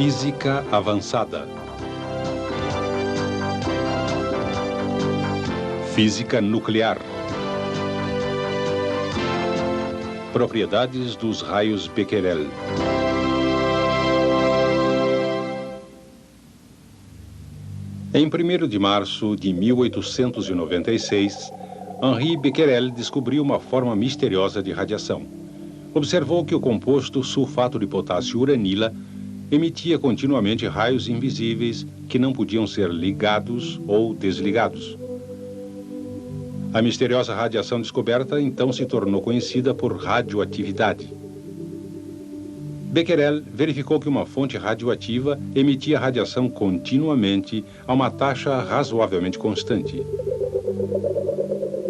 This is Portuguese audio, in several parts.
Física avançada. Física nuclear. Propriedades dos raios Becquerel. Em 1º de março de 1896, Henri Becquerel descobriu uma forma misteriosa de radiação. Observou que o composto sulfato de potássio uranila emitia continuamente raios invisíveis que não podiam ser ligados ou desligados. A misteriosa radiação descoberta então se tornou conhecida por radioatividade. Becquerel verificou que uma fonte radioativa emitia radiação continuamente a uma taxa razoavelmente constante.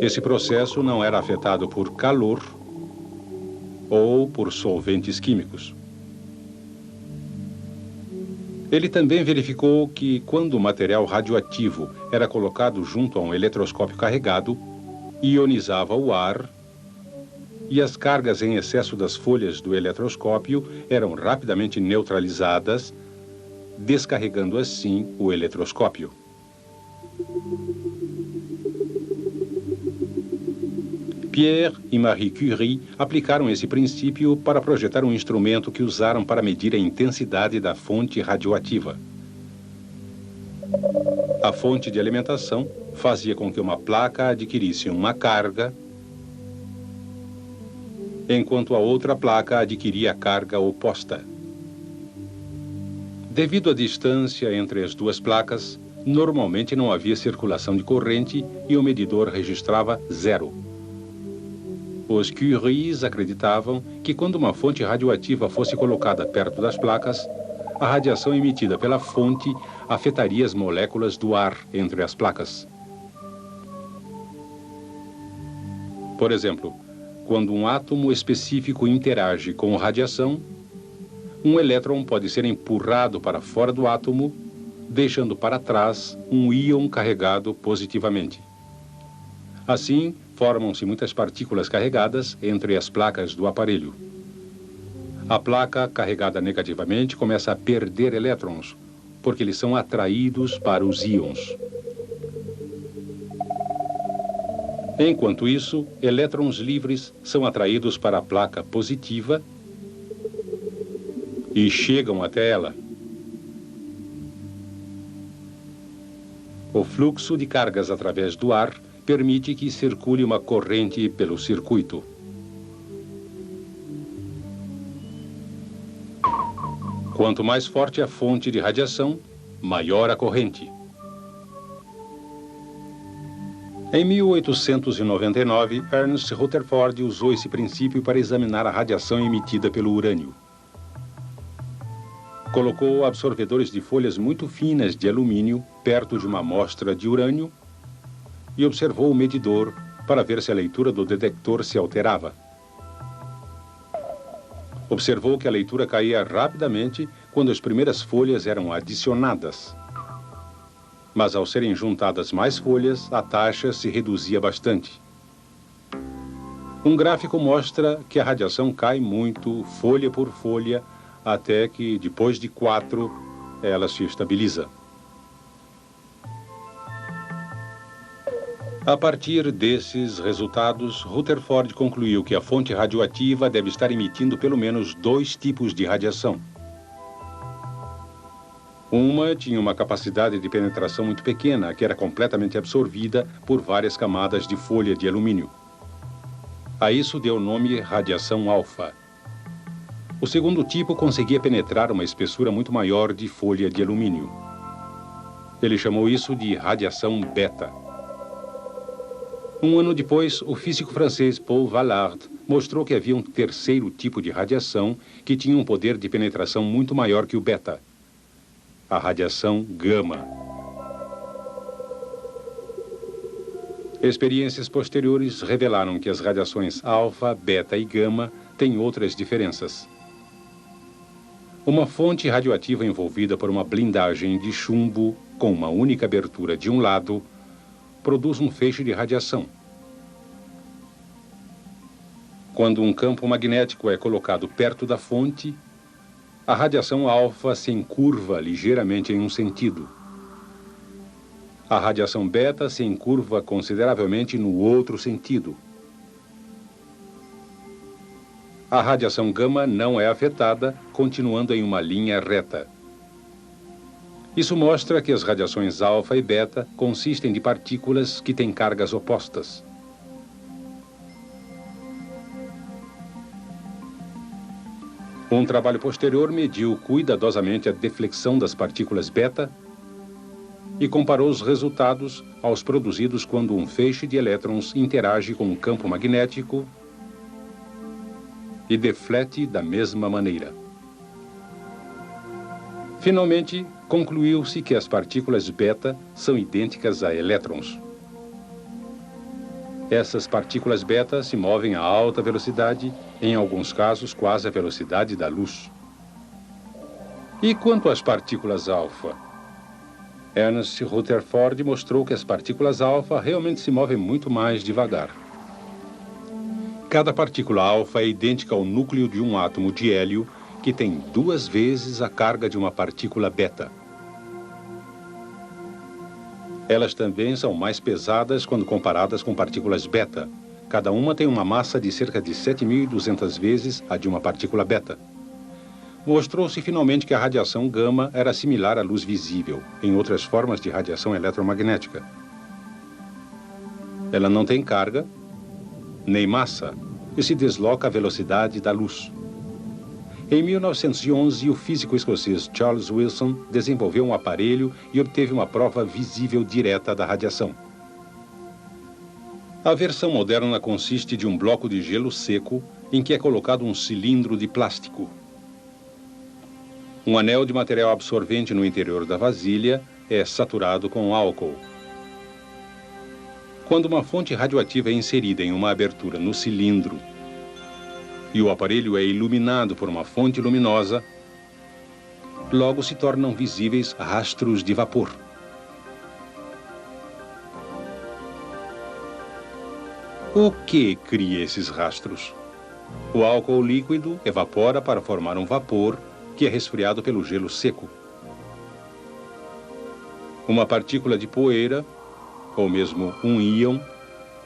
Esse processo não era afetado por calor ou por solventes químicos. Ele também verificou que, quando o material radioativo era colocado junto a um eletroscópio carregado, ionizava o ar e as cargas em excesso das folhas do eletroscópio eram rapidamente neutralizadas, descarregando assim o eletroscópio. Pierre e Marie Curie aplicaram esse princípio para projetar um instrumento que usaram para medir a intensidade da fonte radioativa. A fonte de alimentação fazia com que uma placa adquirisse uma carga, enquanto a outra placa adquiria a carga oposta. Devido à distância entre as duas placas, normalmente não havia circulação de corrente e o medidor registrava 0. Os Curies acreditavam que quando uma fonte radioativa fosse colocada perto das placas, a radiação emitida pela fonte afetaria as moléculas do ar entre as placas. Por exemplo, quando um átomo específico interage com radiação, um elétron pode ser empurrado para fora do átomo, deixando para trás um íon carregado positivamente. Assim, formam-se muitas partículas carregadas entre as placas do aparelho. A placa carregada negativamente começa a perder elétrons, porque eles são atraídos para os íons. Enquanto isso, elétrons livres são atraídos para a placa positiva e chegam até ela. O fluxo de cargas através do ar permite que circule uma corrente pelo circuito. Quanto mais forte a fonte de radiação, maior a corrente. Em 1899, Ernst Rutherford usou esse princípio para examinar a radiação emitida pelo urânio. Colocou absorvedores de folhas muito finas de alumínio perto de uma amostra de urânio e observou o medidor para ver se a leitura do detector se alterava. Observou que a leitura caía rapidamente quando as primeiras folhas eram adicionadas. Mas ao serem juntadas mais folhas, a taxa se reduzia bastante. Um gráfico mostra que a radiação cai muito, folha por folha, até que, depois de 4, ela se estabiliza. A partir desses resultados, Rutherford concluiu que a fonte radioativa deve estar emitindo pelo menos 2 tipos de radiação. Uma tinha uma capacidade de penetração muito pequena, que era completamente absorvida por várias camadas de folha de alumínio. A isso deu o nome radiação alfa. O segundo tipo conseguia penetrar uma espessura muito maior de folha de alumínio. Ele chamou isso de radiação beta. Um ano depois, o físico francês Paul Vallard mostrou que havia um terceiro tipo de radiação que tinha um poder de penetração muito maior que o beta, a radiação gama. Experiências posteriores revelaram que as radiações alfa, beta e gama têm outras diferenças. Uma fonte radioativa envolvida por uma blindagem de chumbo com uma única abertura de um lado produz um feixe de radiação. Quando um campo magnético é colocado perto da fonte, A radiação alfa se encurva ligeiramente em um sentido. A radiação beta se encurva consideravelmente no outro sentido. A radiação gama não é afetada, continuando em uma linha reta. Isso mostra que as radiações alfa e beta consistem de partículas que têm cargas opostas. Um trabalho posterior mediu cuidadosamente a deflexão das partículas beta e comparou os resultados aos produzidos quando um feixe de elétrons interage com um campo magnético e deflete da mesma maneira. Finalmente, concluiu-se que as partículas beta são idênticas a elétrons. Essas partículas beta se movem a alta velocidade, em alguns casos quase a velocidade da luz. E quanto às partículas alfa? Ernst Rutherford mostrou que as partículas alfa realmente se movem muito mais devagar. Cada partícula alfa é idêntica ao núcleo de um átomo de hélio, que tem 2 vezes a carga de uma partícula beta. Elas também são mais pesadas quando comparadas com partículas beta. Cada uma tem uma massa de cerca de 7.200 vezes a de uma partícula beta. Mostrou-se finalmente que a radiação gama era similar à luz visível, em outras formas de radiação eletromagnética. Ela não tem carga, nem massa, e se desloca à velocidade da luz. Em 1911, o físico escocês Charles Wilson desenvolveu um aparelho e obteve uma prova visível direta da radiação. A versão moderna consiste de um bloco de gelo seco em que é colocado um cilindro de plástico. Um anel de material absorvente no interior da vasilha é saturado com álcool. Quando uma fonte radioativa é inserida em uma abertura no cilindro e o aparelho é iluminado por uma fonte luminosa, logo se tornam visíveis rastros de vapor. O que cria esses rastros? O álcool líquido evapora para formar um vapor que é resfriado pelo gelo seco. Uma partícula de poeira, ou mesmo um íon,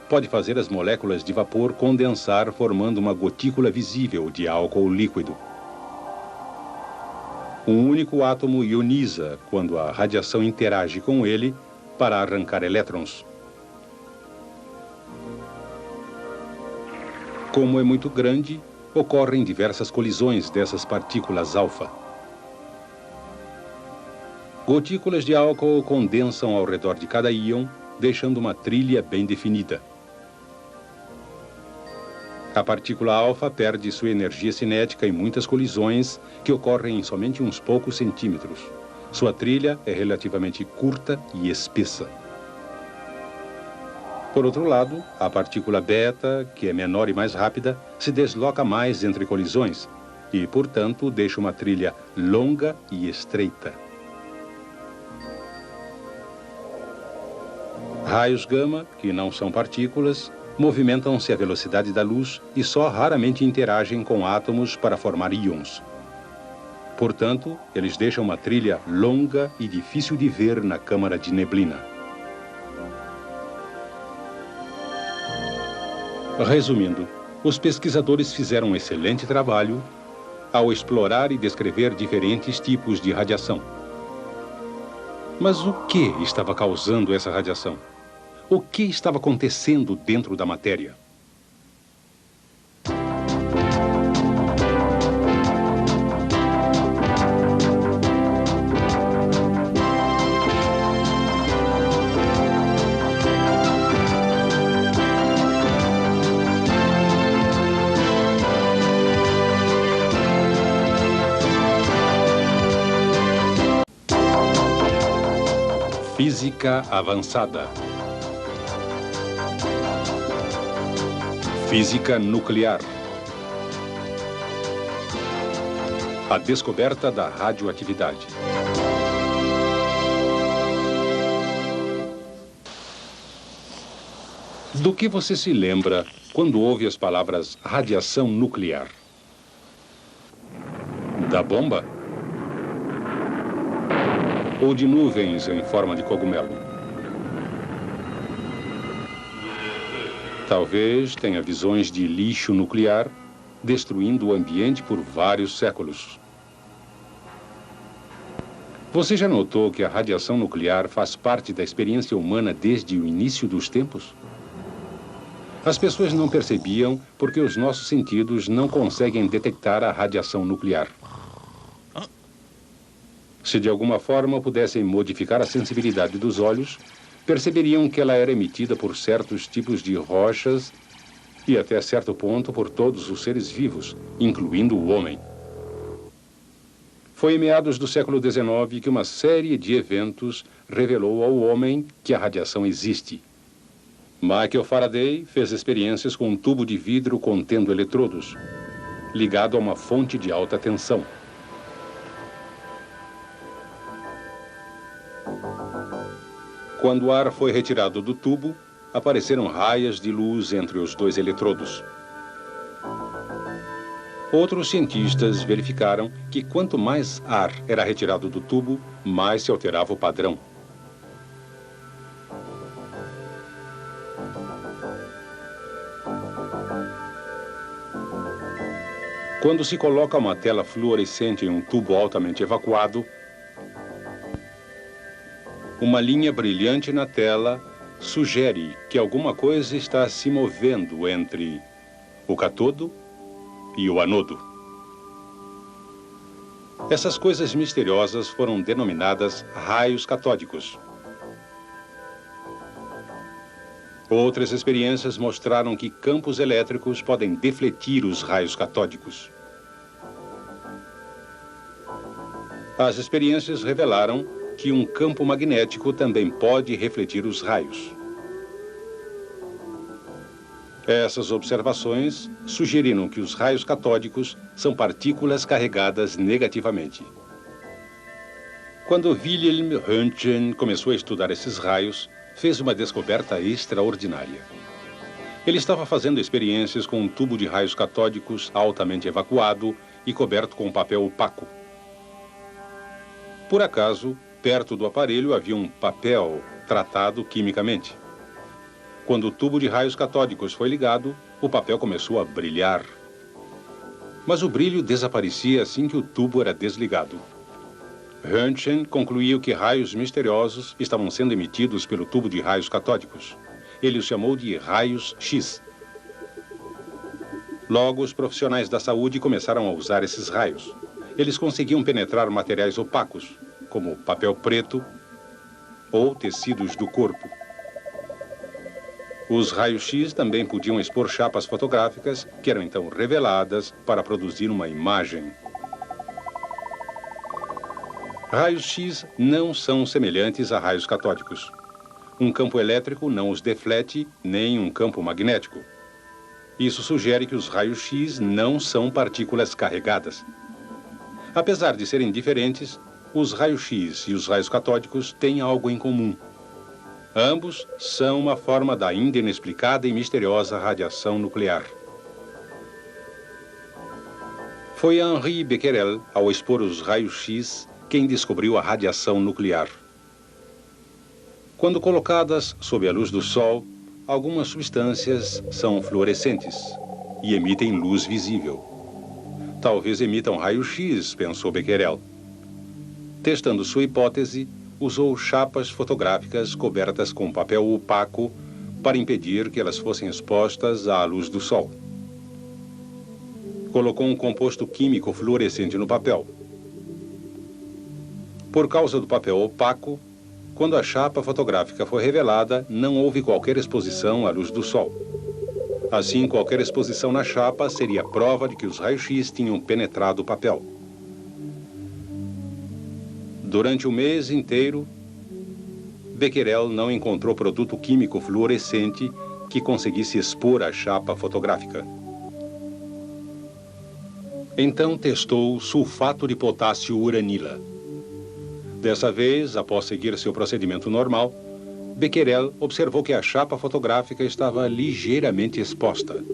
pode fazer as moléculas de vapor condensar, formando uma gotícula visível de álcool líquido. Um único átomo ioniza quando a radiação interage com ele para arrancar elétrons. Como é muito grande, ocorrem diversas colisões dessas partículas alfa. Gotículas de álcool condensam ao redor de cada íon, deixando uma trilha bem definida. A partícula alfa perde sua energia cinética em muitas colisões que ocorrem em somente uns poucos centímetros. Sua trilha é relativamente curta e espessa. Por outro lado, a partícula beta, que é menor e mais rápida, se desloca mais entre colisões e, portanto, deixa uma trilha longa e estreita. Raios gama, que não são partículas, movimentam-se à velocidade da luz e só raramente interagem com átomos para formar íons. Portanto, eles deixam uma trilha longa e difícil de ver na câmara de neblina. Resumindo, os pesquisadores fizeram um excelente trabalho ao explorar e descrever diferentes tipos de radiação. Mas o que estava causando essa radiação? O que estava acontecendo dentro da matéria? Física avançada. Física nuclear. A descoberta da radioatividade. Do que você se lembra quando ouve as palavras radiação nuclear? Da bomba? Ou de nuvens em forma de cogumelo? Talvez tenha visões de lixo nuclear destruindo o ambiente por vários séculos. Você já notou que a radiação nuclear faz parte da experiência humana desde o início dos tempos? As pessoas não percebiam porque os nossos sentidos não conseguem detectar a radiação nuclear. Se de alguma forma pudessem modificar a sensibilidade dos olhos, perceberiam que ela era emitida por certos tipos de rochas e até certo ponto por todos os seres vivos, incluindo o homem. Foi em meados do século XIX que uma série de eventos revelou ao homem que a radiação existe. Michael Faraday fez experiências com um tubo de vidro contendo eletrodos, ligado a uma fonte de alta tensão. Quando o ar foi retirado do tubo, apareceram raias de luz entre os dois eletrodos. Outros cientistas verificaram que quanto mais ar era retirado do tubo, mais se alterava o padrão. Quando se coloca uma tela fluorescente em um tubo altamente evacuado, uma linha brilhante na tela sugere que alguma coisa está se movendo entre o cátodo e o anodo. Essas coisas misteriosas foram denominadas raios catódicos. Outras experiências mostraram que campos elétricos podem defletir os raios catódicos. As experiências revelaram que um campo magnético também pode refletir os raios. Essas observações sugeriram que os raios catódicos são partículas carregadas negativamente. Quando Wilhelm Röntgen começou a estudar esses raios, fez uma descoberta extraordinária. Ele estava fazendo experiências com um tubo de raios catódicos altamente evacuado e coberto com papel opaco. Por acaso, perto do aparelho havia um papel tratado quimicamente. Quando o tubo de raios catódicos foi ligado, o papel começou a brilhar. Mas o brilho desaparecia assim que o tubo era desligado. Röntgen concluiu que raios misteriosos estavam sendo emitidos pelo tubo de raios catódicos. Ele os chamou de raios X. Logo, os profissionais da saúde começaram a usar esses raios. Eles conseguiam penetrar materiais opacos, como papel preto ou tecidos do corpo. Os raios-X também podiam expor chapas fotográficas, que eram então reveladas para produzir uma imagem. Raios-X não são semelhantes a raios catódicos. Um campo elétrico não os deflete, nem um campo magnético. Isso sugere que os raios-X não são partículas carregadas. Apesar de serem diferentes, os raios-X e os raios catódicos têm algo em comum. Ambos são uma forma da ainda inexplicada e misteriosa radiação nuclear. Foi Henri Becquerel, ao expor os raios-X, quem descobriu a radiação nuclear. Quando colocadas sob a luz do Sol, algumas substâncias são fluorescentes e emitem luz visível. Talvez emitam raio-X, pensou Becquerel. Testando sua hipótese, usou chapas fotográficas cobertas com papel opaco para impedir que elas fossem expostas à luz do sol. Colocou um composto químico fluorescente no papel. Por causa do papel opaco, quando a chapa fotográfica foi revelada, não houve qualquer exposição à luz do sol. Assim, qualquer exposição na chapa seria prova de que os raios-X tinham penetrado o papel. Durante o mês inteiro, Becquerel não encontrou produto químico fluorescente que conseguisse expor a chapa fotográfica. Então testou sulfato de potássio uranila. Dessa vez, após seguir seu procedimento normal, Becquerel observou que a chapa fotográfica estava ligeiramente exposta.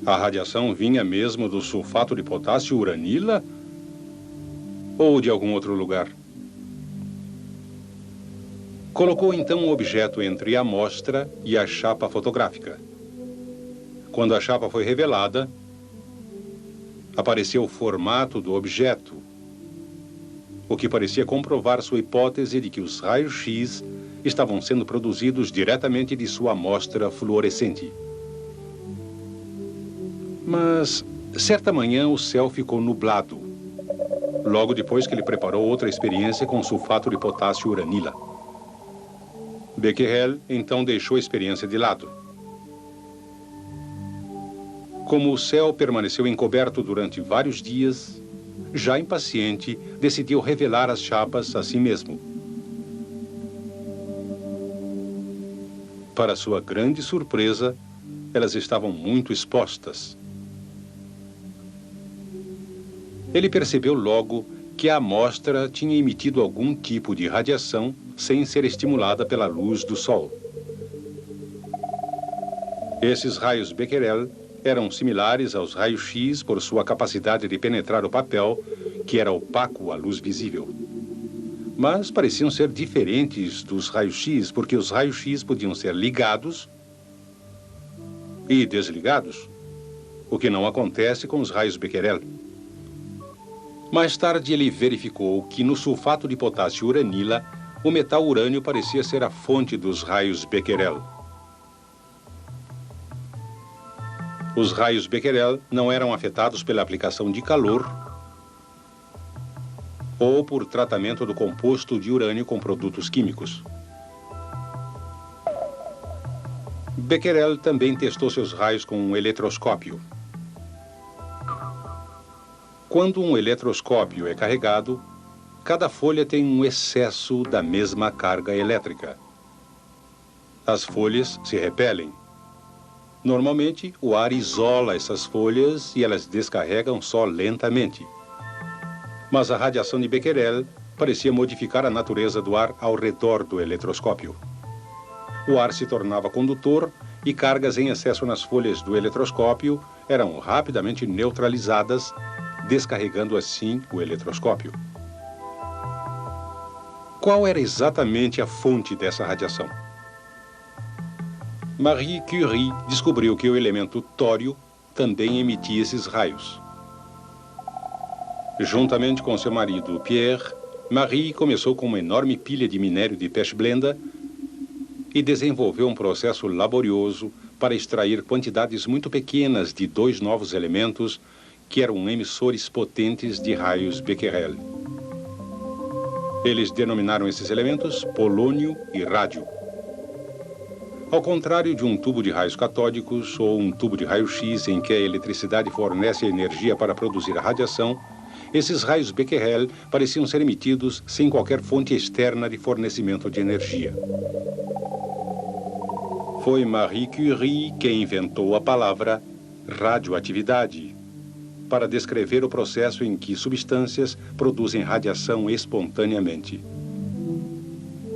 A radiação vinha mesmo do sulfato de potássio uranila? Ou de algum outro lugar? Colocou então um objeto entre a amostra e a chapa fotográfica. Quando a chapa foi revelada, apareceu o formato do objeto, o que parecia comprovar sua hipótese de que os raios-x estavam sendo produzidos diretamente de sua amostra fluorescente. Mas, certa manhã, o céu ficou nublado, logo depois que ele preparou outra experiência com sulfato de potássio uranila. Becquerel, então, deixou a experiência de lado. Como o céu permaneceu encoberto durante vários dias, já impaciente, decidiu revelar as chapas a si mesmo. Para sua grande surpresa, elas estavam muito expostas. Ele percebeu logo que a amostra tinha emitido algum tipo de radiação sem ser estimulada pela luz do Sol. Esses raios Becquerel eram similares aos raios-x por sua capacidade de penetrar o papel, que era opaco à luz visível. Mas pareciam ser diferentes dos raios-x, porque os raios-x podiam ser ligados e desligados, o que não acontece com os raios Becquerel. Mais tarde, ele verificou que no sulfato de potássio uranila, o metal urânio parecia ser a fonte dos raios Becquerel. Os raios Becquerel não eram afetados pela aplicação de calor ou por tratamento do composto de urânio com produtos químicos. Becquerel também testou seus raios com um eletroscópio. Quando um eletroscópio é carregado, cada folha tem um excesso da mesma carga elétrica. As folhas se repelem. Normalmente, o ar isola essas folhas e elas descarregam só lentamente. Mas a radiação de Becquerel parecia modificar a natureza do ar ao redor do eletroscópio. O ar se tornava condutor e cargas em excesso nas folhas do eletroscópio eram rapidamente neutralizadas, descarregando assim o eletroscópio. Qual era exatamente a fonte dessa radiação? Marie Curie descobriu que o elemento tório também emitia esses raios. Juntamente com seu marido Pierre, Marie começou com uma enorme pilha de minério de pechblenda e desenvolveu um processo laborioso para extrair quantidades muito pequenas de dois novos elementos que eram emissores potentes de raios Becquerel. Eles denominaram esses elementos polônio e rádio. Ao contrário de um tubo de raios catódicos ou um tubo de raio-x em que a eletricidade fornece a energia para produzir a radiação, esses raios Becquerel pareciam ser emitidos sem qualquer fonte externa de fornecimento de energia. Foi Marie Curie quem inventou a palavra radioatividade para descrever o processo em que substâncias produzem radiação espontaneamente.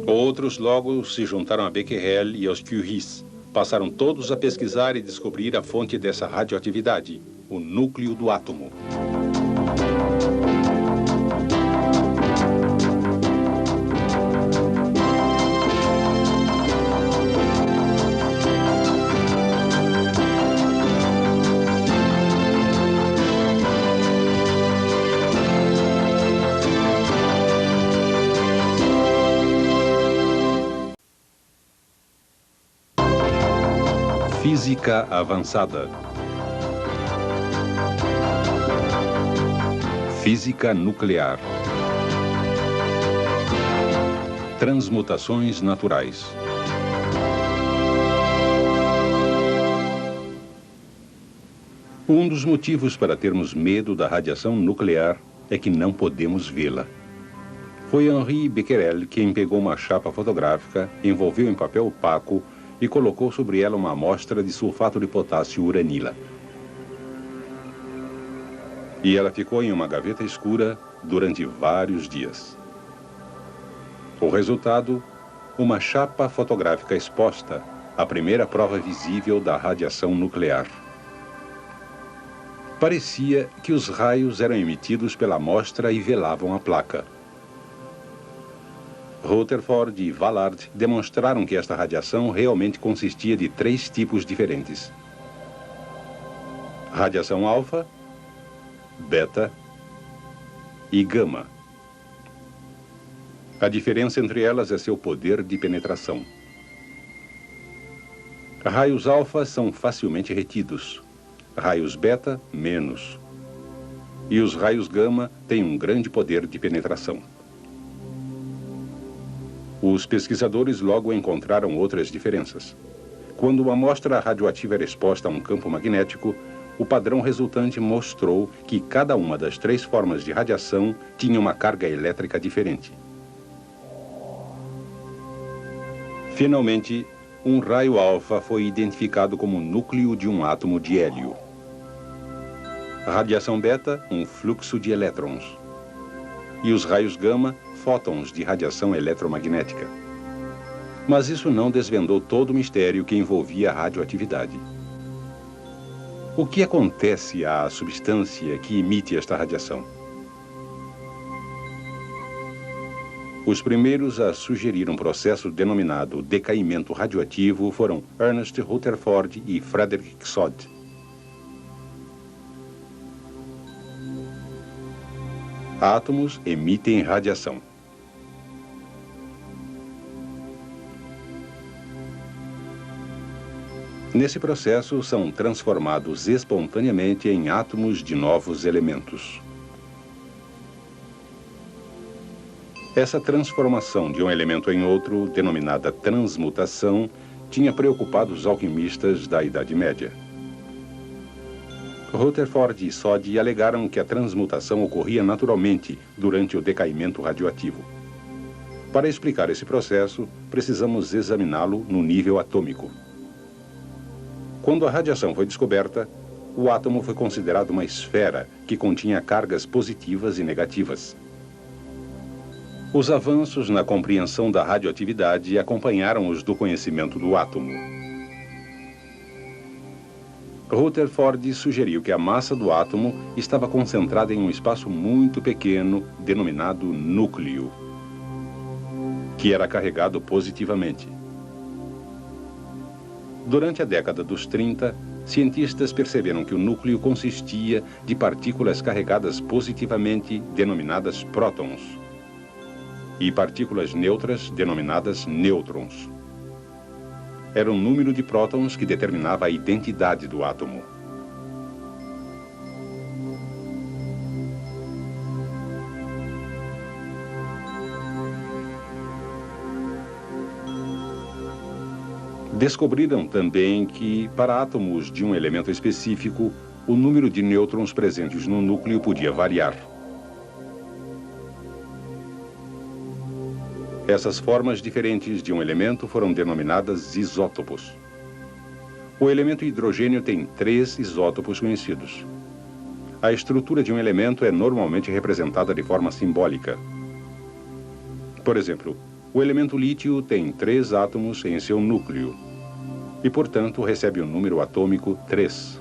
Outros logo se juntaram a Becquerel e aos Curies. Passaram todos a pesquisar e descobrir a fonte dessa radioatividade, o núcleo do átomo. Física avançada. Física nuclear. Transmutações naturais. Um dos motivos para termos medo da radiação nuclear é que não podemos vê-la. Foi Henri Becquerel quem pegou uma chapa fotográfica, envolveu em papel opaco e colocou sobre ela uma amostra de sulfato de potássio uranila. E ela ficou em uma gaveta escura durante vários dias. O resultado, uma chapa fotográfica exposta, a primeira prova visível da radiação nuclear. Parecia que os raios eram emitidos pela amostra e velavam a placa. Rutherford e Vallard demonstraram que esta radiação realmente consistia de 3 tipos diferentes: radiação alfa, beta e gama. A diferença entre elas é seu poder de penetração. Raios alfa são facilmente retidos, raios beta, menos. E os raios gama têm um grande poder de penetração. Os pesquisadores logo encontraram outras diferenças. Quando uma amostra radioativa era exposta a um campo magnético, o padrão resultante mostrou que cada uma das 3 formas de radiação tinha uma carga elétrica diferente. Finalmente, um raio alfa foi identificado como núcleo de um átomo de hélio. A radiação beta, um fluxo de elétrons. E os raios gama, fótons de radiação eletromagnética. Mas isso não desvendou todo o mistério que envolvia a radioatividade. O que acontece à substância que emite esta radiação? Os primeiros a sugerir um processo denominado decaimento radioativo foram Ernest Rutherford e Frederick Sod. Átomos emitem radiação. Nesse processo, são transformados espontaneamente em átomos de novos elementos. Essa transformação de um elemento em outro, denominada transmutação, tinha preocupado os alquimistas da Idade Média. Rutherford e Sod alegaram que a transmutação ocorria naturalmente durante o decaimento radioativo. Para explicar esse processo, precisamos examiná-lo no nível atômico. Quando a radiação foi descoberta, o átomo foi considerado uma esfera que continha cargas positivas e negativas. Os avanços na compreensão da radioatividade acompanharam os do conhecimento do átomo. Rutherford sugeriu que a massa do átomo estava concentrada em um espaço muito pequeno, denominado núcleo, que era carregado positivamente. Durante a década dos 30, cientistas perceberam que o núcleo consistia de partículas carregadas positivamente, denominadas prótons, e partículas neutras, denominadas nêutrons. Era o número de prótons que determinava a identidade do átomo. Descobriram também que, para átomos de um elemento específico, o número de nêutrons presentes no núcleo podia variar. Essas formas diferentes de um elemento foram denominadas isótopos. O elemento hidrogênio tem 3 isótopos conhecidos. A estrutura de um elemento é normalmente representada de forma simbólica. Por exemplo, o elemento lítio tem 3 átomos em seu núcleo e, portanto, recebe o número atômico 3.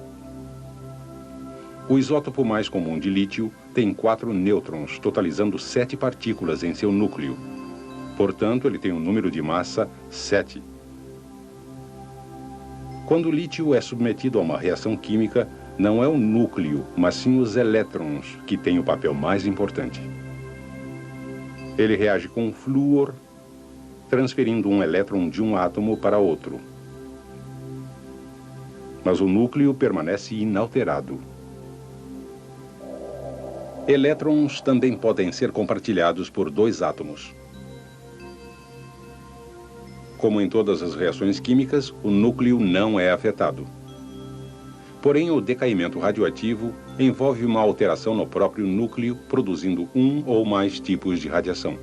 O isótopo mais comum de lítio tem 4 nêutrons, totalizando 7 partículas em seu núcleo. Portanto, ele tem um número de massa 7. Quando o lítio é submetido a uma reação química, não é o núcleo, mas sim os elétrons que têm o papel mais importante. Ele reage com o flúor, transferindo um elétron de um átomo para outro. Mas o núcleo permanece inalterado. Elétrons também podem ser compartilhados por 2 átomos. Como em todas as reações químicas, o núcleo não é afetado. Porém, o decaimento radioativo envolve uma alteração no próprio núcleo, produzindo um ou mais tipos de radiação.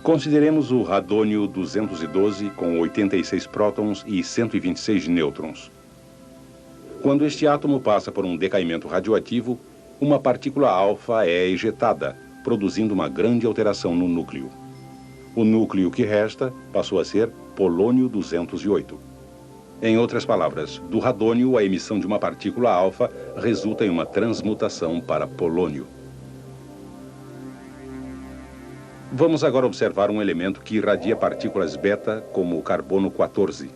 Consideremos o radônio 212 com 86 prótons e 126 nêutrons. Quando este átomo passa por um decaimento radioativo, uma partícula alfa é ejetada, produzindo uma grande alteração no núcleo. O núcleo que resta passou a ser polônio 208. Em outras palavras, do radônio, a emissão de uma partícula alfa resulta em uma transmutação para polônio. Vamos agora observar um elemento que irradia partículas beta, como o carbono 14.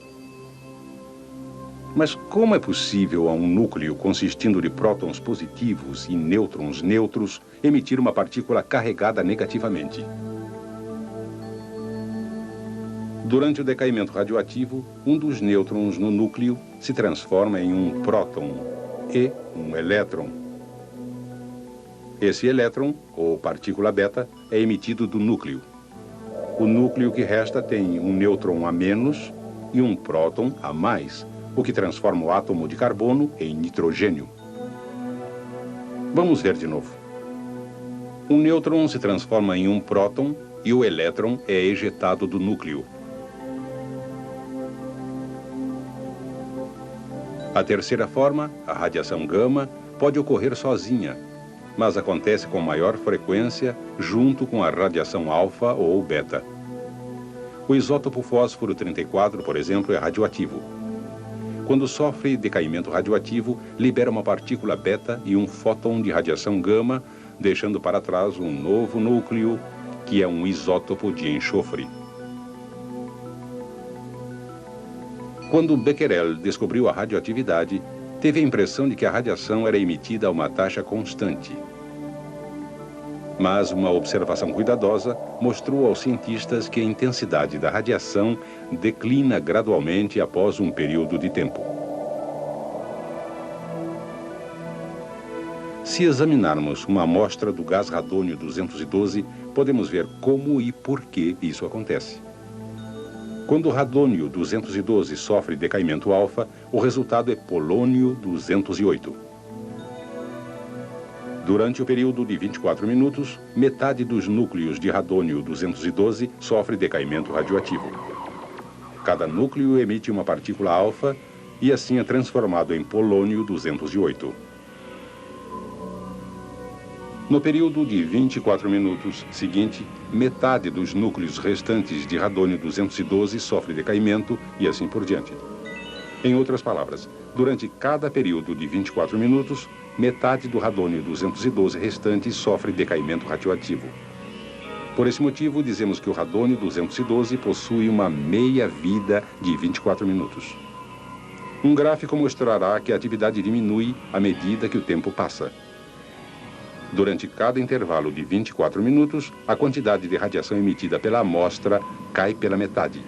Mas como é possível a um núcleo consistindo de prótons positivos e nêutrons neutros emitir uma partícula carregada negativamente? Durante o decaimento radioativo, um dos nêutrons no núcleo se transforma em um próton e um elétron. Esse elétron, ou partícula beta, é emitido do núcleo. O núcleo que resta tem um nêutron a menos e um próton a mais, o que transforma o átomo de carbono em nitrogênio. Vamos ver de novo. Um nêutron se transforma em um próton e o elétron é ejetado do núcleo. A terceira forma, a radiação gama, pode ocorrer sozinha, mas acontece com maior frequência junto com a radiação alfa ou beta. O isótopo fósforo 34, por exemplo, é radioativo. Quando sofre decaimento radioativo, libera uma partícula beta e um fóton de radiação gama, deixando para trás um novo núcleo, que é um isótopo de enxofre. Quando Becquerel descobriu a radioatividade, teve a impressão de que a radiação era emitida a uma taxa constante. Mas uma observação cuidadosa mostrou aos cientistas que a intensidade da radiação declina gradualmente após um período de tempo. Se examinarmos uma amostra do gás radônio 212, podemos ver como e por que isso acontece. Quando o radônio 212 sofre decaimento alfa, o resultado é polônio 208. Durante o período de 24 minutos, metade dos núcleos de radônio 212 sofre decaimento radioativo. Cada núcleo emite uma partícula alfa e assim é transformado em polônio 208. No período de 24 minutos seguinte, metade dos núcleos restantes de radônio 212 sofre decaimento e assim por diante. Em outras palavras, durante cada período de 24 minutos, metade do radônio 212 restante sofre decaimento radioativo. Por esse motivo, dizemos que o radônio 212 possui uma meia-vida de 24 minutos. Um gráfico mostrará que a atividade diminui à medida que o tempo passa. Durante cada intervalo de 24 minutos, a quantidade de radiação emitida pela amostra cai pela metade.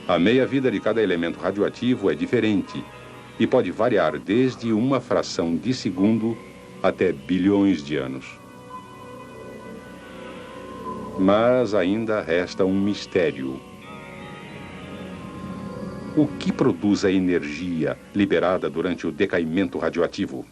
A meia-vida de cada elemento radioativo é diferente e pode variar desde uma fração de segundo até bilhões de anos. Mas ainda resta um mistério. O que produz a energia liberada durante o decaimento radioativo?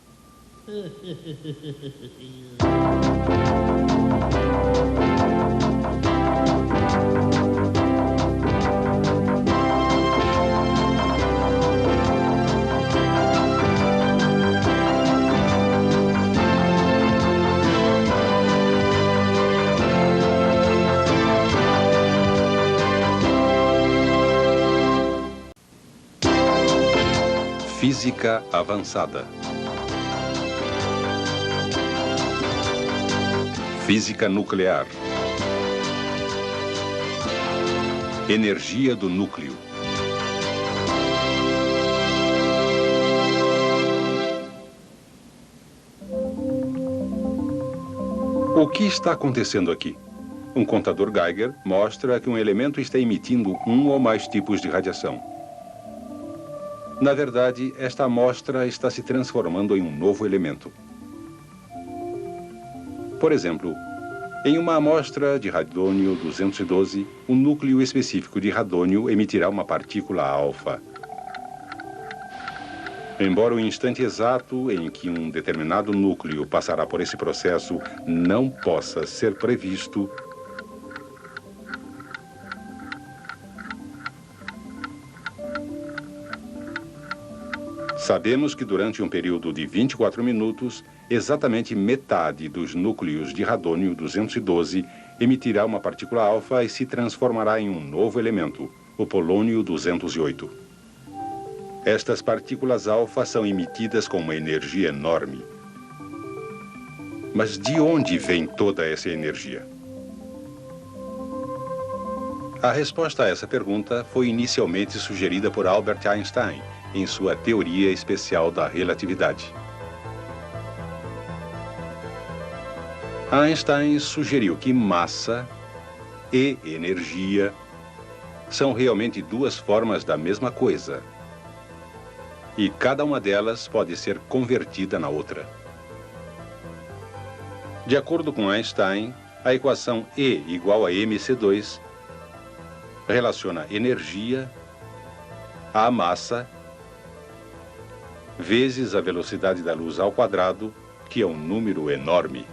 Física avançada. Física nuclear. Energia do núcleo. O que está acontecendo aqui? Um contador Geiger mostra que um elemento está emitindo um ou mais tipos de radiação. Na verdade, esta amostra está se transformando em um novo elemento. Por exemplo, em uma amostra de radônio 212, um núcleo específico de radônio emitirá uma partícula alfa. Embora o instante exato em que um determinado núcleo passará por esse processo não possa ser previsto, sabemos que durante um período de 24 minutos, exatamente metade dos núcleos de radônio 212 emitirá uma partícula alfa e se transformará em um novo elemento, o polônio 208. Estas partículas alfa são emitidas com uma energia enorme. Mas de onde vem toda essa energia? A resposta a essa pergunta foi inicialmente sugerida por Albert Einstein em sua teoria especial da relatividade. Einstein sugeriu que massa e energia são realmente duas formas da mesma coisa, e cada uma delas pode ser convertida na outra. De acordo com Einstein, a equação E igual a mc2 relaciona energia à massa vezes a velocidade da luz ao quadrado, que é um número enorme.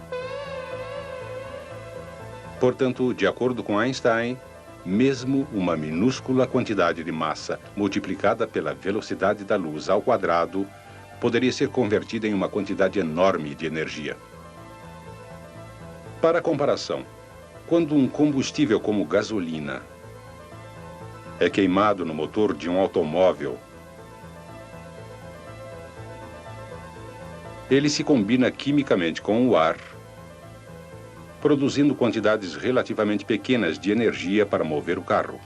Portanto, de acordo com Einstein, mesmo uma minúscula quantidade de massa multiplicada pela velocidade da luz ao quadrado poderia ser convertida em uma quantidade enorme de energia. Para comparação, quando um combustível como gasolina é queimado no motor de um automóvel, ele se combina quimicamente com o ar, produzindo quantidades relativamente pequenas de energia para mover o carro,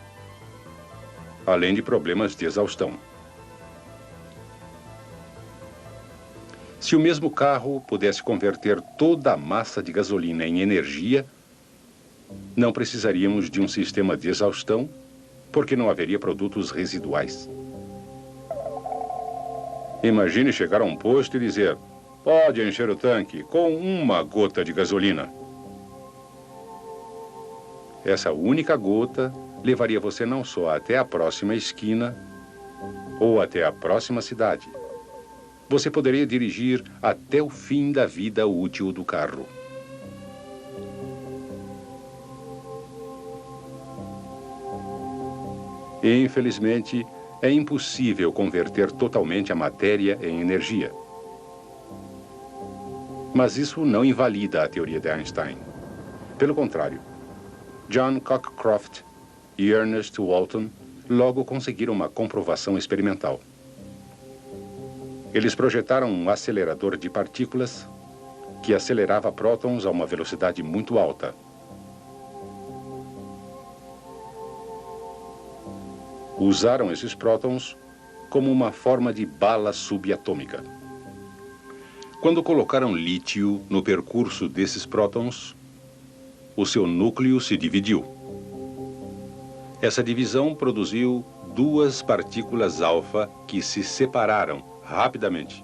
além de problemas de exaustão. Se o mesmo carro pudesse converter toda a massa de gasolina em energia, não precisaríamos de um sistema de exaustão, porque não haveria produtos residuais. Imagine chegar a um posto e dizer: pode encher o tanque com uma gota de gasolina. Essa única gota levaria você não só até a próxima esquina ou até a próxima cidade. Você poderia dirigir até o fim da vida útil do carro. E, infelizmente, é impossível converter totalmente a matéria em energia. Mas isso não invalida a teoria de Einstein. Pelo contrário, John Cockcroft e Ernest Walton logo conseguiram uma comprovação experimental. Eles projetaram um acelerador de partículas que acelerava prótons a uma velocidade muito alta. Usaram esses prótons como uma forma de bala subatômica. Quando colocaram lítio no percurso desses prótons, o seu núcleo se dividiu. Essa divisão produziu duas partículas alfa que se separaram rapidamente.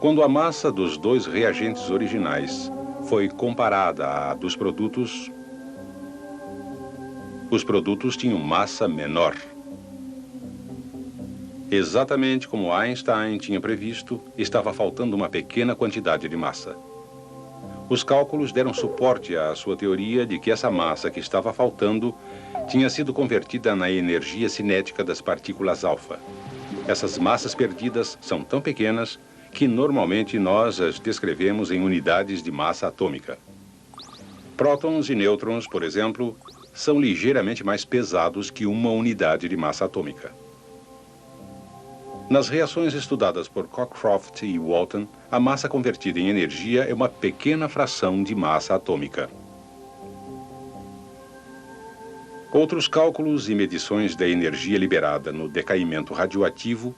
Quando a massa dos dois reagentes originais foi comparada à dos produtos, os produtos tinham massa menor. Exatamente como Einstein tinha previsto, estava faltando uma pequena quantidade de massa. Os cálculos deram suporte à sua teoria de que essa massa que estava faltando tinha sido convertida na energia cinética das partículas alfa. Essas massas perdidas são tão pequenas que normalmente nós as descrevemos em unidades de massa atômica. Prótons e nêutrons, por exemplo, são ligeiramente mais pesados que uma unidade de massa atômica. Nas reações estudadas por Cockcroft e Walton, a massa convertida em energia é uma pequena fração de massa atômica. Outros cálculos e medições da energia liberada no decaimento radioativo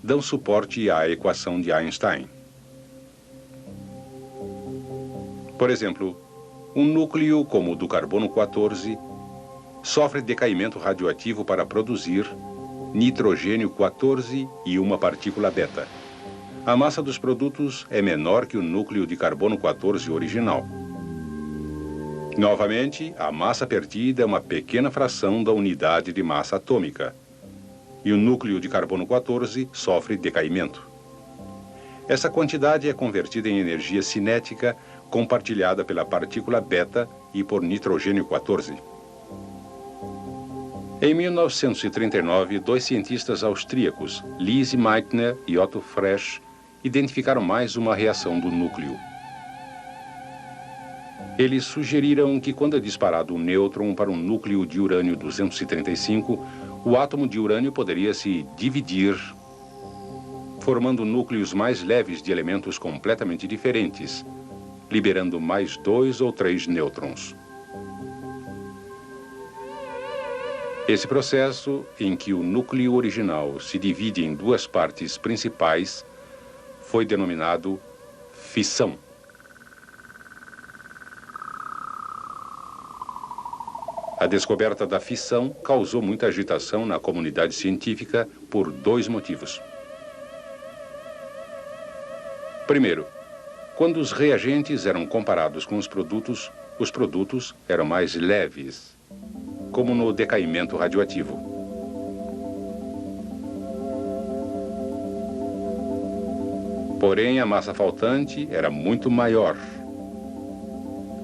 dão suporte à equação de Einstein. Por exemplo, um núcleo como o do carbono 14 sofre decaimento radioativo para produzir nitrogênio 14 e uma partícula beta. A massa dos produtos é menor que o núcleo de carbono 14 original. Novamente, a massa perdida é uma pequena fração da unidade de massa atômica, e o núcleo de carbono 14 sofre decaimento. Essa quantidade é convertida em energia cinética compartilhada pela partícula beta e por nitrogênio 14. Em 1939, dois cientistas austríacos, Lise Meitner e Otto Frege, identificaram mais uma reação do núcleo. Eles sugeriram que quando é disparado um nêutron para um núcleo de urânio-235, o átomo de urânio poderia se dividir, formando núcleos mais leves de elementos completamente diferentes, liberando mais 2 ou 3 nêutrons. Esse processo, em que o núcleo original se divide em duas partes principais, foi denominado fissão. A descoberta da fissão causou muita agitação na comunidade científica por 2 motivos. Primeiro, quando os reagentes eram comparados com os produtos eram mais leves, como no decaimento radioativo. Porém, a massa faltante era muito maior,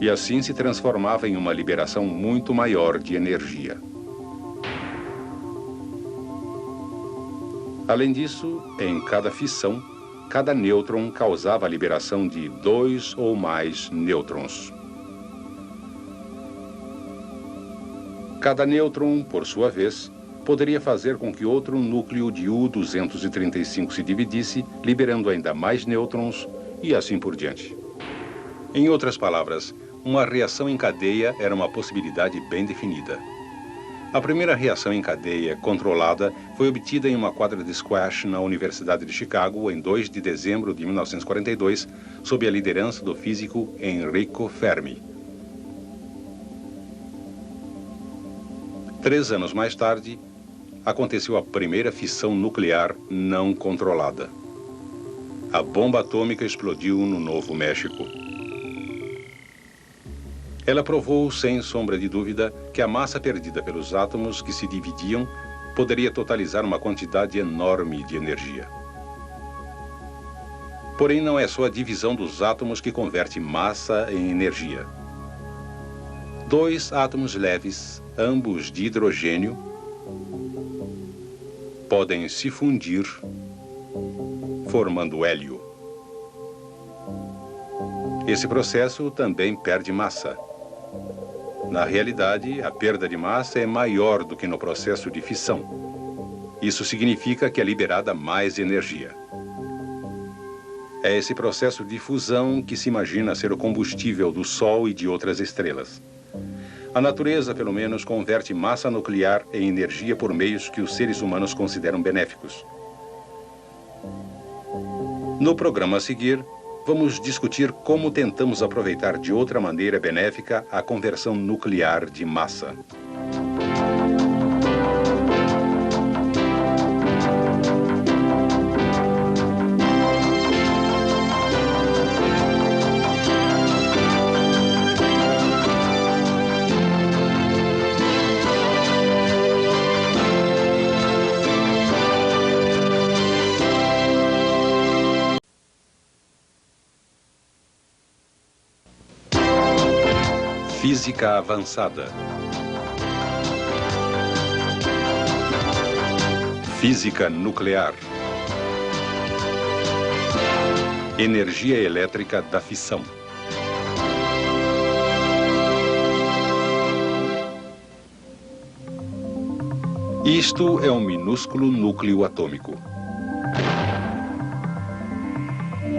e assim se transformava em uma liberação muito maior de energia. Além disso, em cada fissão, cada nêutron causava a liberação de 2 ou mais nêutrons. Cada nêutron, por sua vez, poderia fazer com que outro núcleo de U-235 se dividisse, liberando ainda mais nêutrons e assim por diante. Em outras palavras, uma reação em cadeia era uma possibilidade bem definida. A primeira reação em cadeia controlada foi obtida em uma quadra de squash na Universidade de Chicago em 2 de dezembro de 1942, sob a liderança do físico Enrico Fermi. 3 anos mais tarde, aconteceu a primeira fissão nuclear não controlada. A bomba atômica explodiu no Novo México. Ela provou, sem sombra de dúvida, que a massa perdida pelos átomos que se dividiam poderia totalizar uma quantidade enorme de energia. Porém, não é só a divisão dos átomos que converte massa em energia. 2 átomos leves, ambos de hidrogênio, podem se fundir, formando hélio. Esse processo também perde massa. Na realidade, a perda de massa é maior do que no processo de fissão. Isso significa que é liberada mais energia. É esse processo de fusão que se imagina ser o combustível do Sol e de outras estrelas. A natureza, pelo menos, converte massa nuclear em energia por meios que os seres humanos consideram benéficos. No programa a seguir, vamos discutir como tentamos aproveitar de outra maneira benéfica a conversão nuclear de massa. Física avançada. Física nuclear. Energia elétrica da fissão. Isto é um minúsculo núcleo atômico.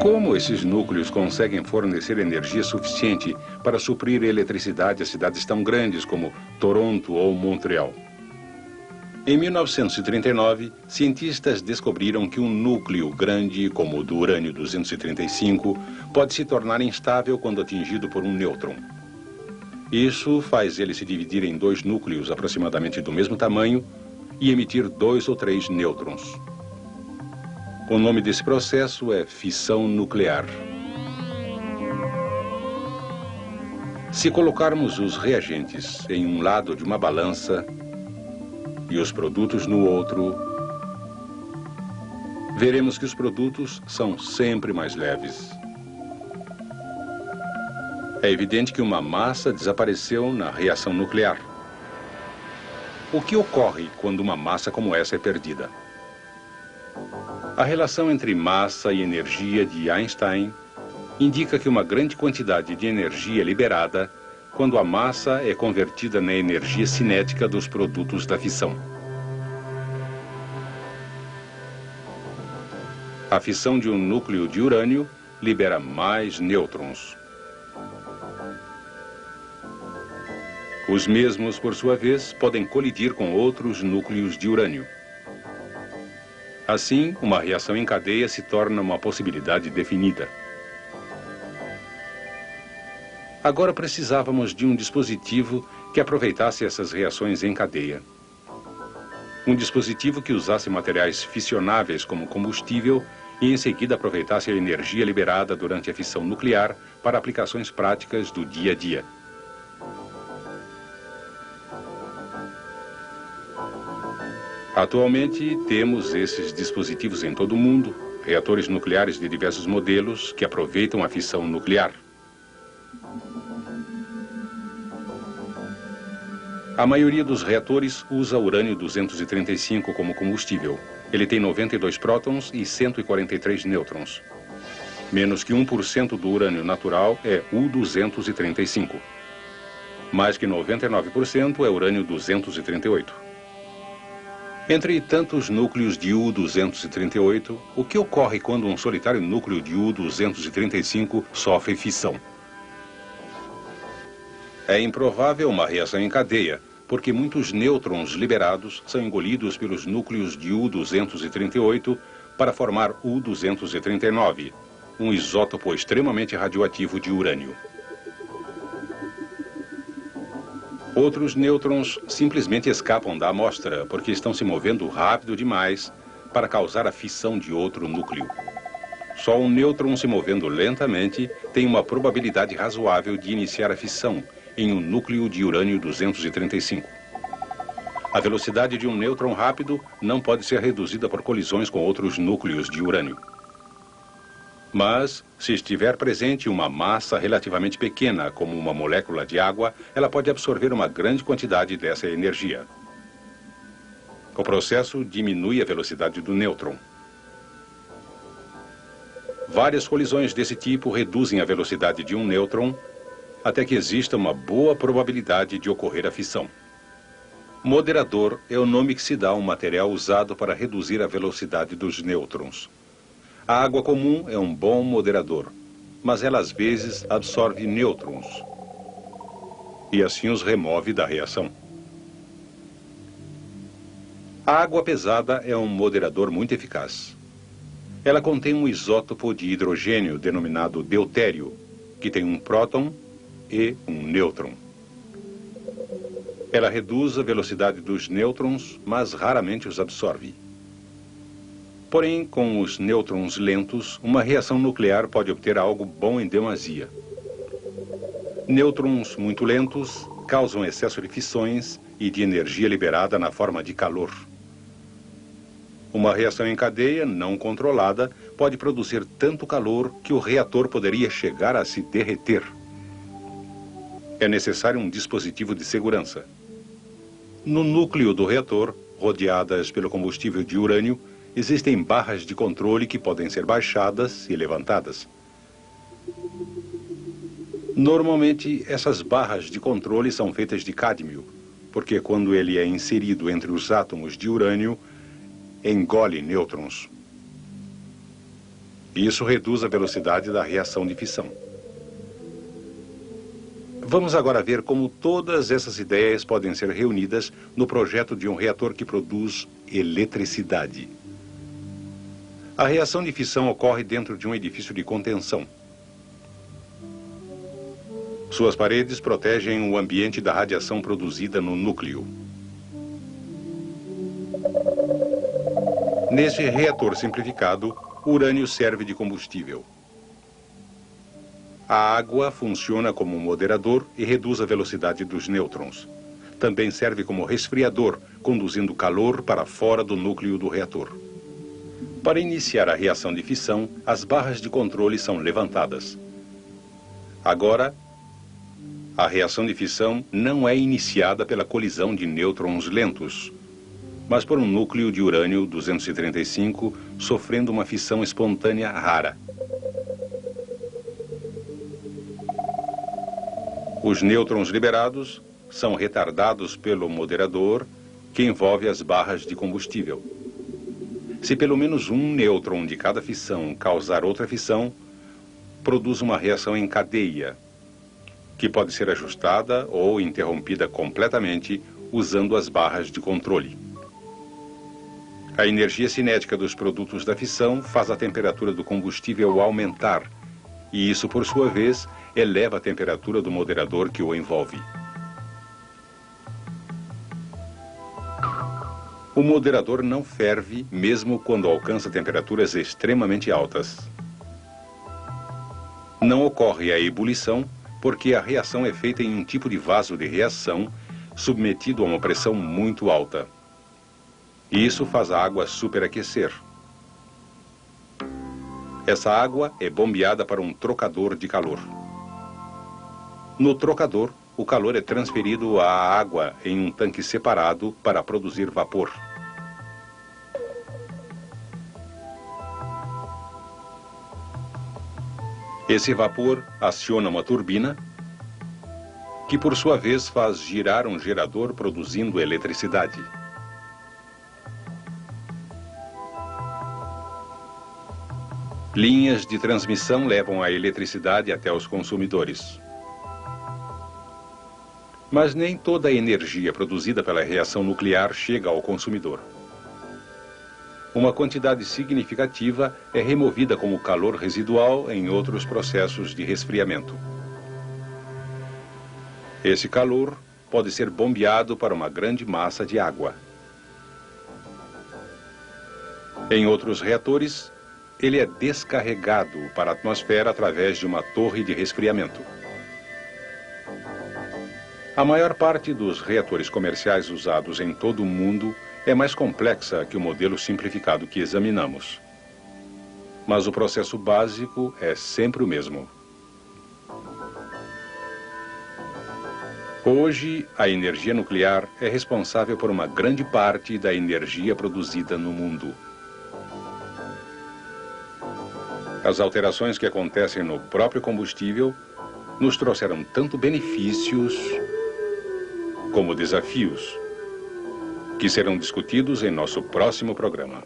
Como esses núcleos conseguem fornecer energia suficiente para suprir eletricidade a cidades tão grandes como Toronto ou Montreal? Em 1939, cientistas descobriram que um núcleo grande como o do urânio-235 pode se tornar instável quando atingido por um nêutron. Isso faz ele se dividir em 2 núcleos aproximadamente do mesmo tamanho e emitir 2 ou 3 nêutrons. O nome desse processo é fissão nuclear. Se colocarmos os reagentes em um lado de uma balança e os produtos no outro, veremos que os produtos são sempre mais leves. É evidente que uma massa desapareceu na reação nuclear. O que ocorre quando uma massa como essa é perdida? A relação entre massa e energia de Einstein indica que uma grande quantidade de energia é liberada quando a massa é convertida na energia cinética dos produtos da fissão. A fissão de um núcleo de urânio libera mais nêutrons. Os mesmos, por sua vez, podem colidir com outros núcleos de urânio. Assim, uma reação em cadeia se torna uma possibilidade definida. Agora precisávamos de um dispositivo que aproveitasse essas reações em cadeia. Um dispositivo que usasse materiais fissionáveis como combustível e em seguida aproveitasse a energia liberada durante a fissão nuclear para aplicações práticas do dia a dia. Atualmente, temos esses dispositivos em todo o mundo, reatores nucleares de diversos modelos que aproveitam a fissão nuclear. A maioria dos reatores usa urânio-235 como combustível. Ele tem 92 prótons e 143 nêutrons. Menos que 1% do urânio natural é U-235. Mais que 99% é urânio-238. Entre tantos núcleos de U-238, o que ocorre quando um solitário núcleo de U-235 sofre fissão? É improvável uma reação em cadeia, porque muitos nêutrons liberados são engolidos pelos núcleos de U-238 para formar U-239, um isótopo extremamente radioativo de urânio. Outros nêutrons simplesmente escapam da amostra porque estão se movendo rápido demais para causar a fissão de outro núcleo. Só um nêutron se movendo lentamente tem uma probabilidade razoável de iniciar a fissão em um núcleo de urânio-235. A velocidade de um nêutron rápido não pode ser reduzida por colisões com outros núcleos de urânio. Mas, se estiver presente uma massa relativamente pequena, como uma molécula de água, ela pode absorver uma grande quantidade dessa energia. O processo diminui a velocidade do nêutron. Várias colisões desse tipo reduzem a velocidade de um nêutron até que exista uma boa probabilidade de ocorrer a fissão. Moderador é o nome que se dá a um material usado para reduzir a velocidade dos nêutrons. A água comum é um bom moderador, mas ela às vezes absorve nêutrons e assim os remove da reação. A água pesada é um moderador muito eficaz. Ela contém um isótopo de hidrogênio denominado deutério, que tem um próton e um nêutron. Ela reduz a velocidade dos nêutrons, mas raramente os absorve. Porém, com os nêutrons lentos, uma reação nuclear pode obter algo bom em demasia. Nêutrons muito lentos causam excesso de fissões e de energia liberada na forma de calor. Uma reação em cadeia não controlada pode produzir tanto calor que o reator poderia chegar a se derreter. É necessário um dispositivo de segurança. No núcleo do reator, rodeadas pelo combustível de urânio, existem barras de controle que podem ser baixadas e levantadas. Normalmente, essas barras de controle são feitas de cádmio, porque quando ele é inserido entre os átomos de urânio, engole nêutrons. Isso reduz a velocidade da reação de fissão. Vamos agora ver como todas essas ideias podem ser reunidas no projeto de um reator que produz eletricidade. A reação de fissão ocorre dentro de um edifício de contenção. Suas paredes protegem o ambiente da radiação produzida no núcleo. Neste reator simplificado, o urânio serve de combustível. A água funciona como um moderador e reduz a velocidade dos nêutrons. Também serve como resfriador, conduzindo calor para fora do núcleo do reator. Para iniciar a reação de fissão, as barras de controle são levantadas. Agora, a reação de fissão não é iniciada pela colisão de nêutrons lentos, mas por um núcleo de urânio-235 sofrendo uma fissão espontânea rara. Os nêutrons liberados são retardados pelo moderador, que envolve as barras de combustível. Se pelo menos um nêutron de cada fissão causar outra fissão, produz uma reação em cadeia, que pode ser ajustada ou interrompida completamente usando as barras de controle. A energia cinética dos produtos da fissão faz a temperatura do combustível aumentar, e isso, por sua vez, eleva a temperatura do moderador que o envolve. O moderador não ferve mesmo quando alcança temperaturas extremamente altas. Não ocorre a ebulição porque a reação é feita em um tipo de vaso de reação submetido a uma pressão muito alta. E isso faz a água superaquecer. Essa água é bombeada para um trocador de calor. No trocador, o calor é transferido à água em um tanque separado para produzir vapor. Esse vapor aciona uma turbina, que por sua vez faz girar um gerador produzindo eletricidade. Linhas de transmissão levam a eletricidade até os consumidores. Mas nem toda a energia produzida pela reação nuclear chega ao consumidor. Uma quantidade significativa é removida como calor residual em outros processos de resfriamento. Esse calor pode ser bombeado para uma grande massa de água. Em outros reatores, ele é descarregado para a atmosfera através de uma torre de resfriamento. A maior parte dos reatores comerciais usados em todo o mundo é mais complexa que o modelo simplificado que examinamos. Mas o processo básico é sempre o mesmo. Hoje, a energia nuclear é responsável por uma grande parte da energia produzida no mundo. As alterações que acontecem no próprio combustível nos trouxeram tanto benefícios como desafios, que serão discutidos em nosso próximo programa.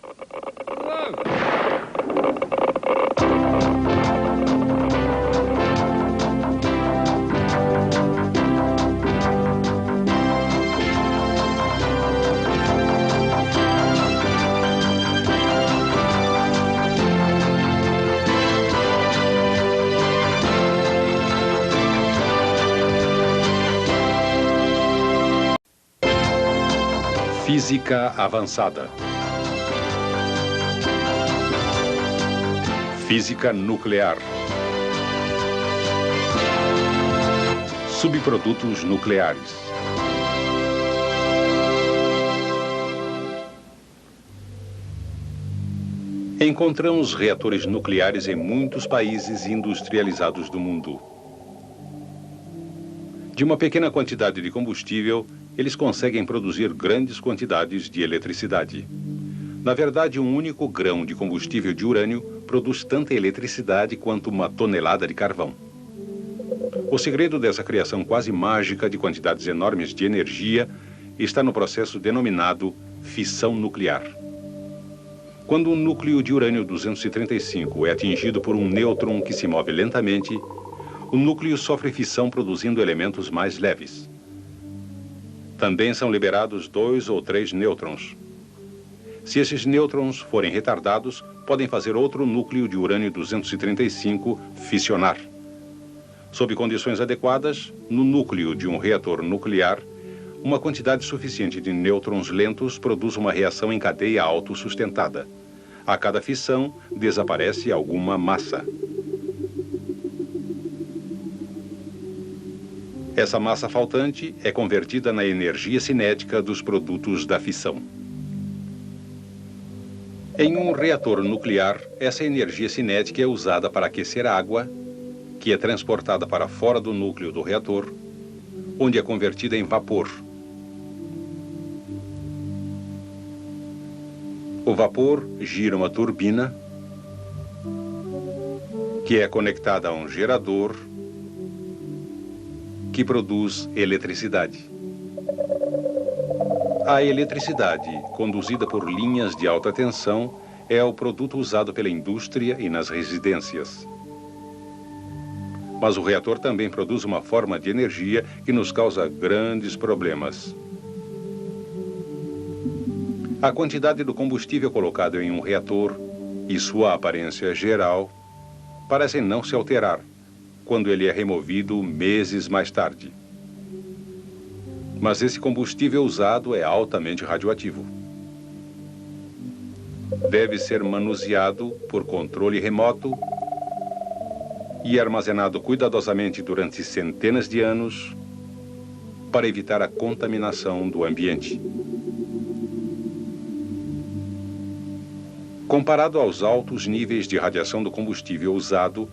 Física avançada. Física nuclear. Subprodutos nucleares. Encontramos reatores nucleares em muitos países industrializados do mundo. De uma pequena quantidade de combustível, eles conseguem produzir grandes quantidades de eletricidade. Na verdade, um único grão de combustível de urânio produz tanta eletricidade quanto uma tonelada de carvão. O segredo dessa criação quase mágica de quantidades enormes de energia está no processo denominado fissão nuclear. Quando um núcleo de urânio 235 é atingido por um nêutron que se move lentamente, o núcleo sofre fissão produzindo elementos mais leves. Também são liberados 2 ou 3 nêutrons. Se esses nêutrons forem retardados, podem fazer outro núcleo de urânio 235 fissionar. Sob condições adequadas, no núcleo de um reator nuclear, uma quantidade suficiente de nêutrons lentos produz uma reação em cadeia autossustentada. A cada fissão, desaparece alguma massa. Essa massa faltante é convertida na energia cinética dos produtos da fissão. Em um reator nuclear, essa energia cinética é usada para aquecer a água, que é transportada para fora do núcleo do reator, onde é convertida em vapor. O vapor gira uma turbina, que é conectada a um gerador, que produz eletricidade. A eletricidade, conduzida por linhas de alta tensão, é o produto usado pela indústria e nas residências. Mas o reator também produz uma forma de energia que nos causa grandes problemas. A quantidade do combustível colocado em um reator e sua aparência geral parecem não se alterar quando ele é removido meses mais tarde. Mas esse combustível usado é altamente radioativo. Deve ser manuseado por controle remoto e armazenado cuidadosamente durante centenas de anos para evitar a contaminação do ambiente. Comparado aos altos níveis de radiação do combustível usado,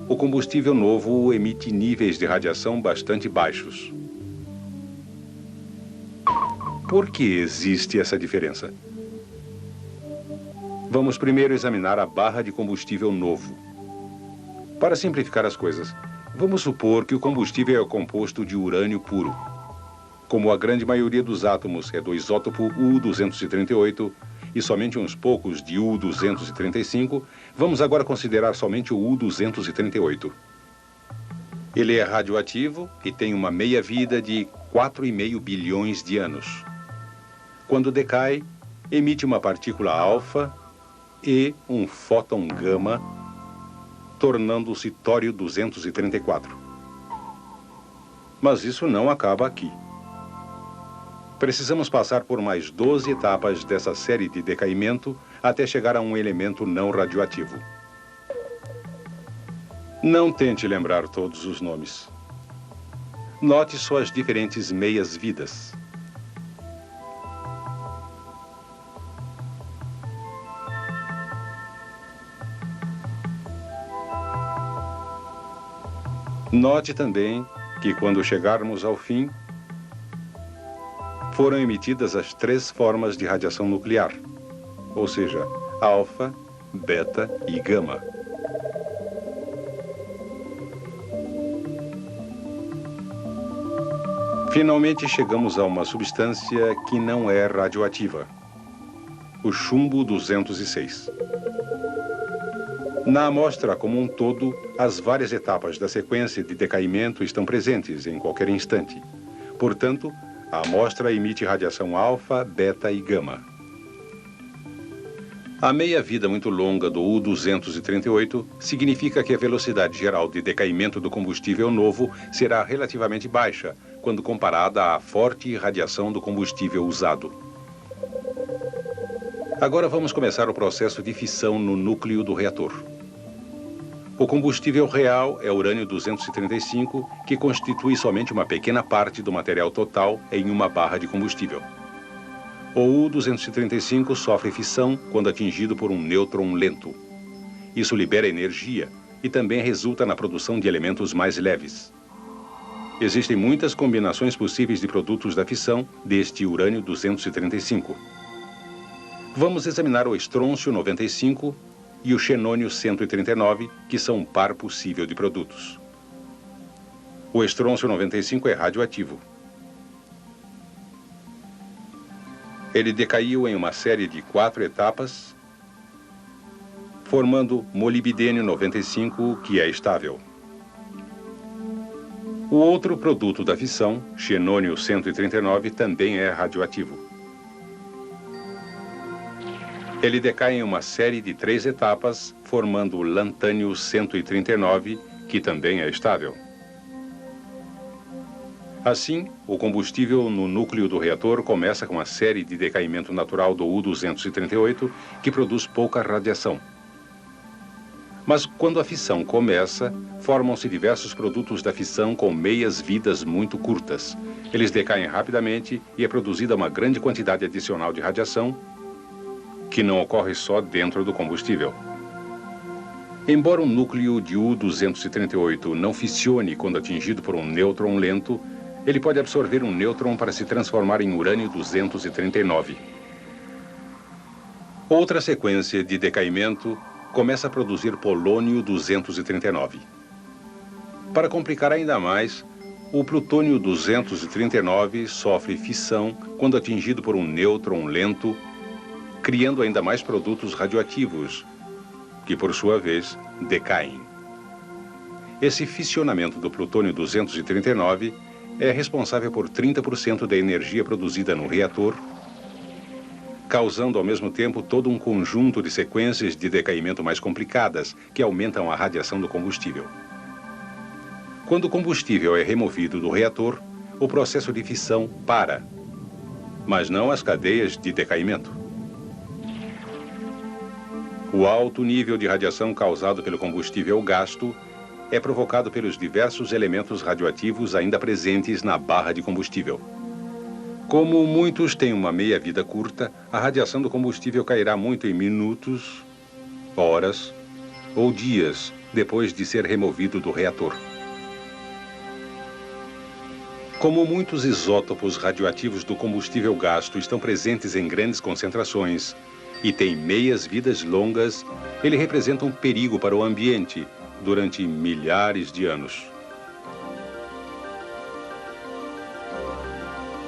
o combustível novo emite níveis de radiação bastante baixos. Por que existe essa diferença? Vamos primeiro examinar a barra de combustível novo. Para simplificar as coisas, vamos supor que o combustível é composto de urânio puro. Como a grande maioria dos átomos é do isótopo U-238 e somente uns poucos de U-235, vamos agora considerar somente o U-238. Ele é radioativo e tem uma meia-vida de 4,5 bilhões de anos. Quando decai, emite uma partícula alfa e um fóton gama, tornando-se tório-234. Mas isso não acaba aqui. Precisamos passar por mais 12 etapas dessa série de decaimento até chegar a um elemento não radioativo. Não tente lembrar todos os nomes. Note suas diferentes meias-vidas. Note também que, quando chegarmos ao fim, foram emitidas as 3 formas de radiação nuclear, ou seja, alfa, beta e gama. Finalmente chegamos a uma substância que não é radioativa, o chumbo 206. Na amostra como um todo, as várias etapas da sequência de decaimento estão presentes em qualquer instante. Portanto, a amostra emite radiação alfa, beta e gama. A meia-vida muito longa do U-238 significa que a velocidade geral de decaimento do combustível novo será relativamente baixa quando comparada à forte radiação do combustível usado. Agora vamos começar o processo de fissão no núcleo do reator. O combustível real é urânio-235, que constitui somente uma pequena parte do material total em uma barra de combustível. O U-235 sofre fissão quando atingido por um nêutron lento. Isso libera energia e também resulta na produção de elementos mais leves. Existem muitas combinações possíveis de produtos da fissão deste urânio-235. Vamos examinar o estrôncio-95 e o xenônio-139, que são um par possível de produtos. O estrôncio-95 é radioativo. Ele decaiu em uma série de 4 etapas, formando molibdênio-95, que é estável. O outro produto da fissão, xenônio-139, também é radioativo. Ele decai em uma série de 3 etapas, formando o lantânio-139, que também é estável. Assim, o combustível no núcleo do reator começa com a série de decaimento natural do U-238, que produz pouca radiação. Mas quando a fissão começa, formam-se diversos produtos da fissão com meias-vidas muito curtas. Eles decaem rapidamente e é produzida uma grande quantidade adicional de radiação, que não ocorre só dentro do combustível. Embora o núcleo de U-238 não fissione quando atingido por um nêutron lento, ele pode absorver um nêutron para se transformar em urânio-239. Outra sequência de decaimento começa a produzir polônio-239. Para complicar ainda mais, O plutônio 239 sofre fissão quando atingido por um nêutron lento, criando ainda mais produtos radioativos, que por sua vez decaem. Esse fissionamento do plutônio 239 é responsável por 30% da energia produzida no reator, causando ao mesmo tempo todo um conjunto de sequências de decaimento mais complicadas que aumentam a radiação do combustível. Quando o combustível é removido do reator, o processo de fissão para, mas não as cadeias de decaimento. O alto nível de radiação causado pelo combustível gasto é provocado pelos diversos elementos radioativos ainda presentes na barra de combustível. Como muitos têm uma meia-vida curta, a radiação do combustível cairá muito em minutos, horas ou dias depois de ser removido do reator. Como muitos isótopos radioativos do combustível gasto estão presentes em grandes concentrações e têm meias-vidas longas, ele representa um perigo para o ambiente durante milhares de anos.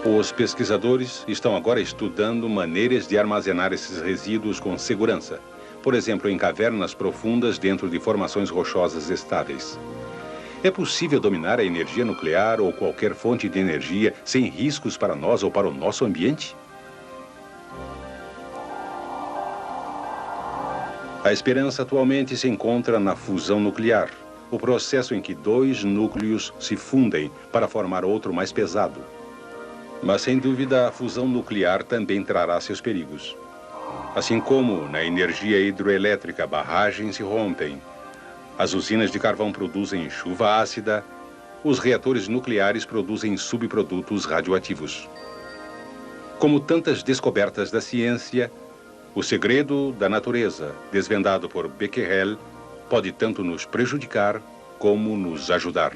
Os pesquisadores estão agora estudando maneiras de armazenar esses resíduos com segurança, por exemplo, em cavernas profundas dentro de formações rochosas estáveis. É possível dominar a energia nuclear ou qualquer fonte de energia sem riscos para nós ou para o nosso ambiente? A esperança atualmente se encontra na fusão nuclear, o processo em que dois núcleos se fundem para formar outro mais pesado. Mas, sem dúvida, a fusão nuclear também trará seus perigos. Assim como na energia hidroelétrica barragens se rompem, as usinas de carvão produzem chuva ácida, os reatores nucleares produzem subprodutos radioativos. Como tantas descobertas da ciência, o segredo da natureza, desvendado por Becquerel, pode tanto nos prejudicar como nos ajudar.